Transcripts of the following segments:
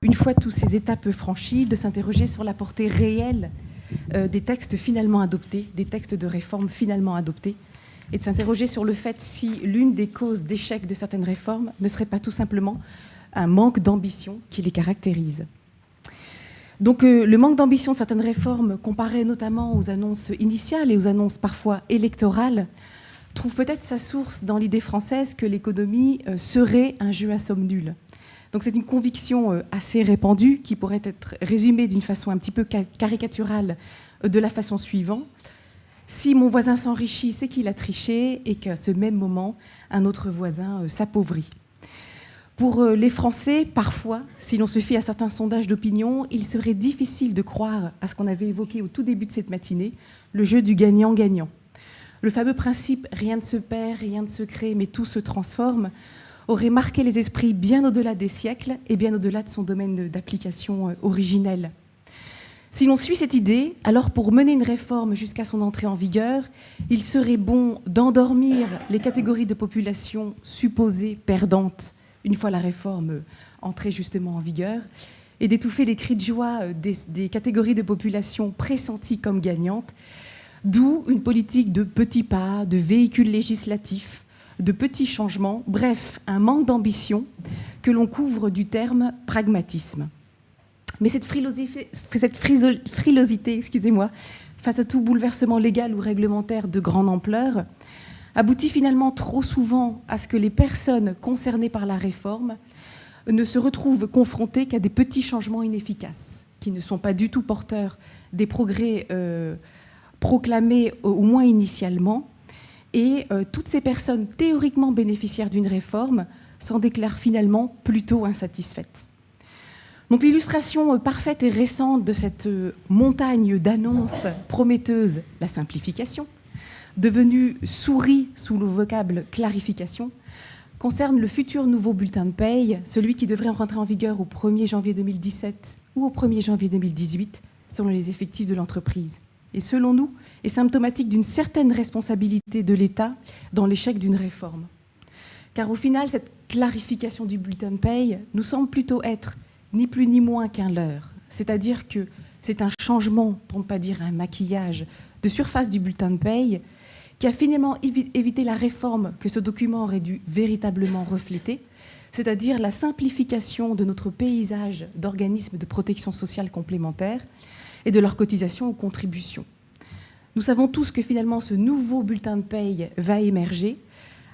une fois toutes ces étapes franchies, de s'interroger sur la portée réelle des textes finalement adoptés, des textes de réforme finalement adoptés, et de s'interroger sur le fait si l'une des causes d'échec de certaines réformes ne serait pas tout simplement un manque d'ambition qui les caractérise. Donc le manque d'ambition de certaines réformes, comparé notamment aux annonces initiales et aux annonces parfois électorales, trouve peut-être sa source dans l'idée française que l'économie serait un jeu à somme nulle. Donc c'est une conviction assez répandue qui pourrait être résumée d'une façon un petit peu caricaturale de la façon suivante. Si mon voisin s'enrichit, c'est qu'il a triché et qu'à ce même moment, un autre voisin s'appauvrit. Pour les Français, parfois, si l'on se fie à certains sondages d'opinion, il serait difficile de croire à ce qu'on avait évoqué au tout début de cette matinée, le jeu du gagnant-gagnant. Le fameux principe « rien ne se perd, rien ne se crée, mais tout se transforme » aurait marqué les esprits bien au-delà des siècles et bien au-delà de son domaine d'application originel. Si l'on suit cette idée, alors pour mener une réforme jusqu'à son entrée en vigueur, il serait bon d'endormir les catégories de population supposées perdantes une fois la réforme entrée justement en vigueur, et d'étouffer les cris de joie des catégories de population pressenties comme gagnantes, d'où une politique de petits pas, de véhicules législatifs, de petits changements, bref, un manque d'ambition que l'on couvre du terme pragmatisme. Mais cette frilosité, face à tout bouleversement légal ou réglementaire de grande ampleur, aboutit finalement trop souvent à ce que les personnes concernées par la réforme ne se retrouvent confrontées qu'à des petits changements inefficaces, qui ne sont pas du tout porteurs des progrès proclamés au moins initialement. Et toutes ces personnes théoriquement bénéficiaires d'une réforme s'en déclarent finalement plutôt insatisfaites. Donc l'illustration parfaite et récente de cette montagne d'annonces prometteuses, la simplification, devenue souris sous le vocable clarification, concerne le futur nouveau bulletin de paye, celui qui devrait rentrer en vigueur au 1er janvier 2017 ou au 1er janvier 2018, selon les effectifs de l'entreprise. Et selon nous, est symptomatique d'une certaine responsabilité de l'État dans l'échec d'une réforme. Car au final, cette clarification du bulletin de paye nous semble plutôt être ni plus ni moins qu'un leurre. C'est-à-dire que c'est un changement, pour ne pas dire un maquillage, de surface du bulletin de paye qui a finalement évité la réforme que ce document aurait dû véritablement refléter, c'est-à-dire la simplification de notre paysage d'organismes de protection sociale complémentaires et de leur cotisation aux contributions. Nous savons tous que finalement ce nouveau bulletin de paye va émerger,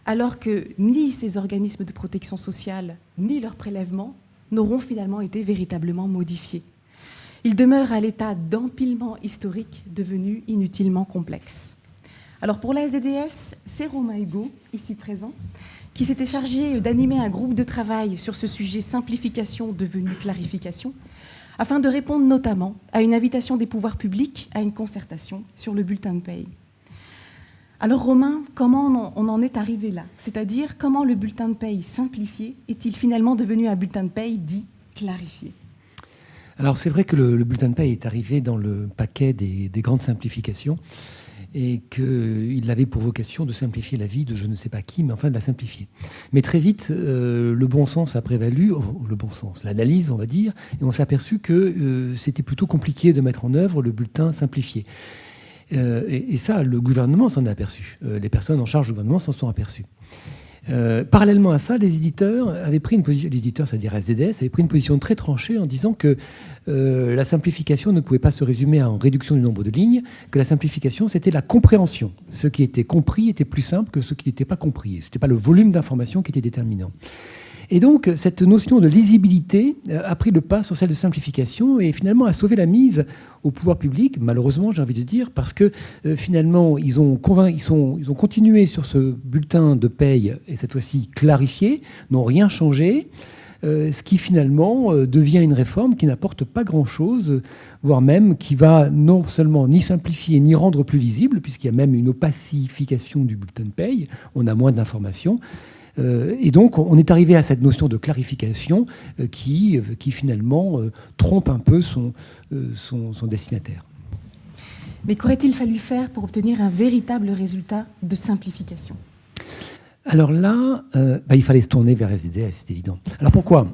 alors que ni ces organismes de protection sociale, ni leurs prélèvements n'auront finalement été véritablement modifiés. Ils demeurent à l'état d'empilement historique devenu inutilement complexe. Alors pour la SDDS, c'est Romain Hugo, ici présent, qui s'était chargé d'animer un groupe de travail sur ce sujet simplification devenu clarification, afin de répondre notamment à une invitation des pouvoirs publics à une concertation sur le bulletin de paye. Alors Romain, comment on en est arrivé là? C'est-à-dire comment le bulletin de paye simplifié est-il finalement devenu un bulletin de paye dit clarifié? Alors c'est vrai que le bulletin de paye est arrivé dans le paquet des grandes simplifications et qu'il avait pour vocation de simplifier la vie de je ne sais pas qui, mais enfin de la simplifier. Mais très vite, le bon sens a prévalu, le bon sens, l'analyse, on va dire, et on s'est aperçu que c'était plutôt compliqué de mettre en œuvre le bulletin simplifié. Et ça, le gouvernement s'en est aperçu. Les personnes en charge du gouvernement s'en sont aperçues. Parallèlement à ça, les éditeurs avaient pris une position, les éditeurs, c'est-à-dire SDDS, avaient pris une position très tranchée en disant que la simplification ne pouvait pas se résumer à une réduction du nombre de lignes, que la simplification, c'était la compréhension. Ce qui était compris était plus simple que ce qui n'était pas compris. Ce n'était pas le volume d'information qui était déterminant. Et donc, cette notion de lisibilité a pris le pas sur celle de simplification et finalement a sauvé la mise au pouvoir public, malheureusement, j'ai envie de dire, parce que finalement, ils ont continué sur ce bulletin de paye, et cette fois-ci clarifié, n'ont rien changé, ce qui finalement devient une réforme qui n'apporte pas grand-chose, voire même qui va non seulement ni simplifier ni rendre plus lisible, puisqu'il y a même une opacification du bulletin de paye, on a moins d'informations. Et donc, on est arrivé à cette notion de clarification qui finalement trompe un peu son destinataire. Mais qu'aurait-il fallu faire pour obtenir un véritable résultat de simplification ? Alors là, il fallait se tourner vers SDDS, c'est évident. Alors pourquoi ?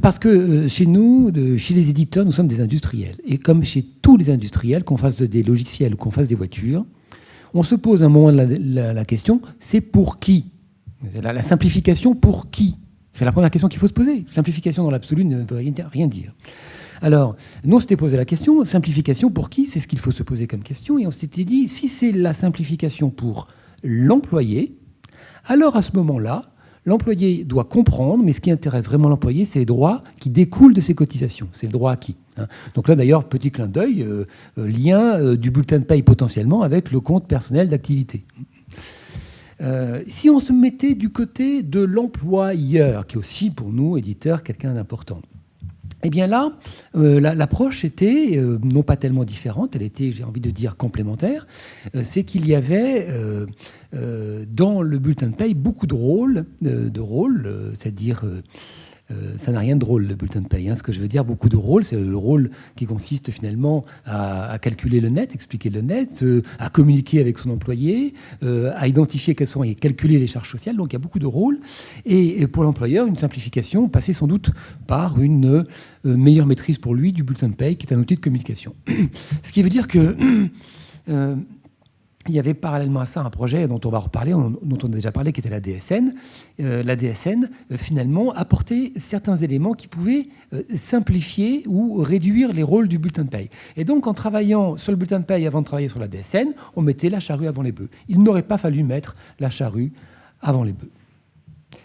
Parce que chez nous, chez les éditeurs, nous sommes des industriels. Et comme chez tous les industriels, qu'on fasse des logiciels ou qu'on fasse des voitures, on se pose à un moment la question, c'est pour qui ? La simplification pour qui ? C'est la première question qu'il faut se poser. Simplification dans l'absolu ne veut rien dire. Alors, nous, on s'était posé la question, simplification pour qui ? C'est ce qu'il faut se poser comme question. Et on s'était dit, si c'est la simplification pour l'employé, alors à ce moment-là, l'employé doit comprendre, mais ce qui intéresse vraiment l'employé, c'est les droits qui découlent de ses cotisations. C'est le droit acquis. Donc là, d'ailleurs, petit clin d'œil, lien du bulletin de paye potentiellement avec le compte personnel d'activité. Si on se mettait du côté de l'employeur, qui est aussi pour nous, éditeurs, quelqu'un d'important, eh bien là, l'approche était non pas tellement différente, elle était, j'ai envie de dire, complémentaire. C'est qu'il y avait dans le bulletin de paye beaucoup de rôles, c'est-à-dire ça n'a rien de drôle, le bulletin de paye. Ce que je veux dire, beaucoup de rôles, c'est le rôle qui consiste finalement à calculer le net, expliquer le net, à communiquer avec son employé, à identifier quels sont et calculer les charges sociales. Donc il y a beaucoup de rôles. Et pour l'employeur, une simplification passait sans doute par une meilleure maîtrise pour lui du bulletin de paye, qui est un outil de communication. Ce qui veut dire que il y avait parallèlement à ça un projet dont on va reparler, dont on a déjà parlé, qui était la DSN. La DSN, finalement, apportait certains éléments qui pouvaient simplifier ou réduire les rôles du bulletin de paye. Et donc, en travaillant sur le bulletin de paye avant de travailler sur la DSN, on mettait la charrue avant les bœufs. Il n'aurait pas fallu mettre la charrue avant les bœufs.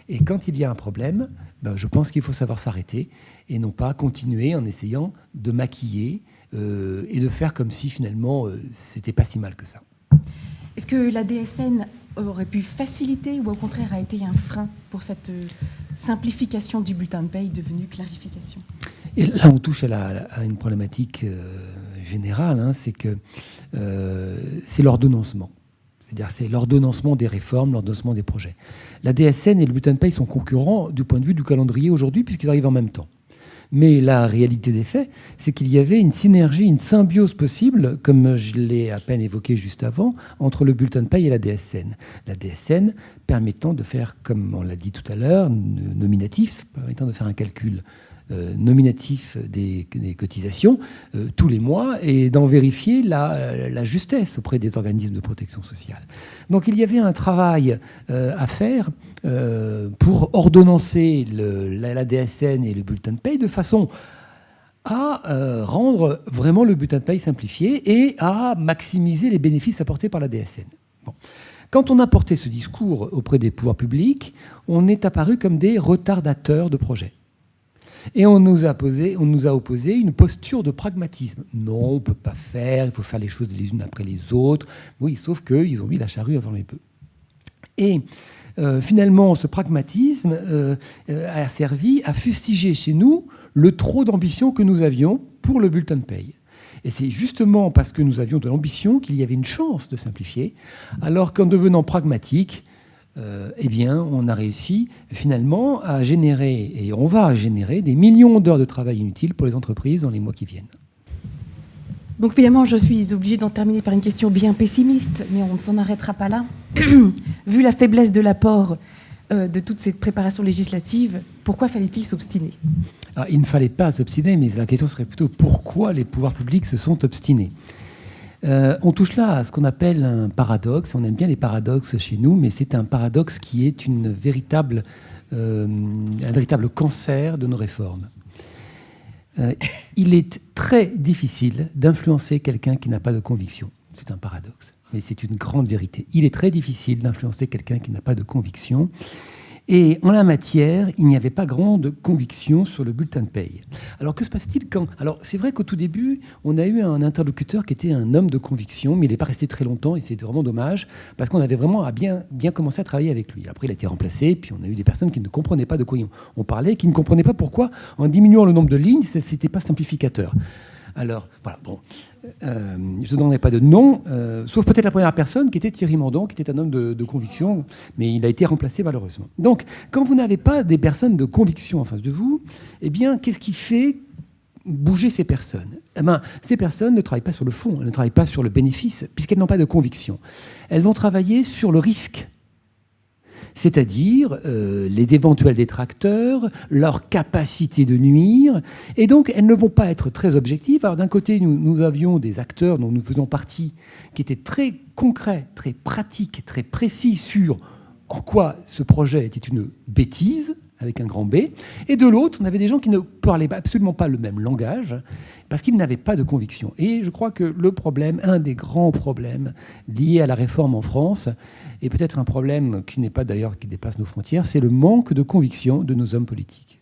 Et quand il y a un problème, je pense qu'il faut savoir s'arrêter et non pas continuer en essayant de maquiller et de faire comme si, finalement, c'était pas si mal que ça. Est-ce que la DSN aurait pu faciliter ou au contraire a été un frein pour cette simplification du bulletin de paye devenue clarification ? Et là, on touche à une problématique générale, c'est que c'est l'ordonnancement. C'est-à-dire c'est l'ordonnancement des réformes, l'ordonnancement des projets. La DSN et le bulletin de paye sont concurrents du point de vue du calendrier aujourd'hui puisqu'ils arrivent en même temps. Mais la réalité des faits, c'est qu'il y avait une synergie, une symbiose possible, comme je l'ai à peine évoqué juste avant, entre le bulletin de paye et la DSN. La DSN permettant de faire, comme on l'a dit tout à l'heure, nominatif, permettant de faire un calcul nominatif des cotisations tous les mois et d'en vérifier la justesse auprès des organismes de protection sociale. Donc il y avait un travail à faire pour ordonnancer la DSN et le bulletin de paye de façon à rendre vraiment le bulletin de paye simplifié et à maximiser les bénéfices apportés par la DSN. Bon. Quand on a porté ce discours auprès des pouvoirs publics, on est apparu comme des retardateurs de projets. Et on nous a opposé une posture de pragmatisme. Non, on ne peut pas faire, il faut faire les choses les unes après les autres. Oui, sauf qu'ils ont mis la charrue avant les bœufs. Et finalement, ce pragmatisme a servi à fustiger chez nous le trop d'ambition que nous avions pour le bulletin de paye. Et c'est justement parce que nous avions de l'ambition qu'il y avait une chance de simplifier, alors qu'en devenant pragmatique, on a réussi finalement à générer, et on va générer, des millions d'heures de travail inutiles pour les entreprises dans les mois qui viennent. Donc finalement, je suis obligée d'en terminer par une question bien pessimiste, mais on ne s'en arrêtera pas là. Vu la faiblesse de l'apport de toute cette préparation législative, pourquoi fallait-il s'obstiner ? Alors, il ne fallait pas s'obstiner, mais la question serait plutôt pourquoi les pouvoirs publics se sont obstinés. On touche là à ce qu'on appelle un paradoxe. On aime bien les paradoxes chez nous, mais c'est un paradoxe qui est un véritable cancer de nos réformes. Il est très difficile d'influencer quelqu'un qui n'a pas de conviction. C'est un paradoxe, mais c'est une grande vérité. Il est très difficile d'influencer quelqu'un qui n'a pas de conviction. Et en la matière, il n'y avait pas grande conviction sur le bulletin de paye. Alors que se passe-t-il quand... Alors c'est vrai qu'au tout début, on a eu un interlocuteur qui était un homme de conviction, mais il n'est pas resté très longtemps et c'est vraiment dommage parce qu'on avait vraiment bien commencé à travailler avec lui. Après, il a été remplacé, puis on a eu des personnes qui ne comprenaient pas de quoi on parlait, qui ne comprenaient pas pourquoi, en diminuant le nombre de lignes, ce n'était pas simplificateur. Alors, voilà, bon... je ne donnerai pas de nom, sauf peut-être la première personne qui était Thierry Mandon, qui était un homme de conviction, mais il a été remplacé malheureusement. Donc, quand vous n'avez pas des personnes de conviction en face de vous, eh bien, qu'est-ce qui fait bouger ces personnes ? Ces personnes ne travaillent pas sur le fond, elles ne travaillent pas sur le bénéfice, puisqu'elles n'ont pas de conviction. Elles vont travailler sur le risque. c'est-à-dire les éventuels détracteurs, leur capacité de nuire, et donc elles ne vont pas être très objectives. Alors d'un côté, nous avions des acteurs dont nous faisons partie, qui étaient très concrets, très pratiques, très précis sur en quoi ce projet était une bêtise, avec un grand B, et de l'autre, on avait des gens qui ne parlaient absolument pas le même langage, parce qu'ils n'avaient pas de conviction. Et je crois que le problème, un des grands problèmes liés à la réforme en France, et peut-être un problème qui n'est pas d'ailleurs qui dépasse nos frontières, c'est le manque de conviction de nos hommes politiques.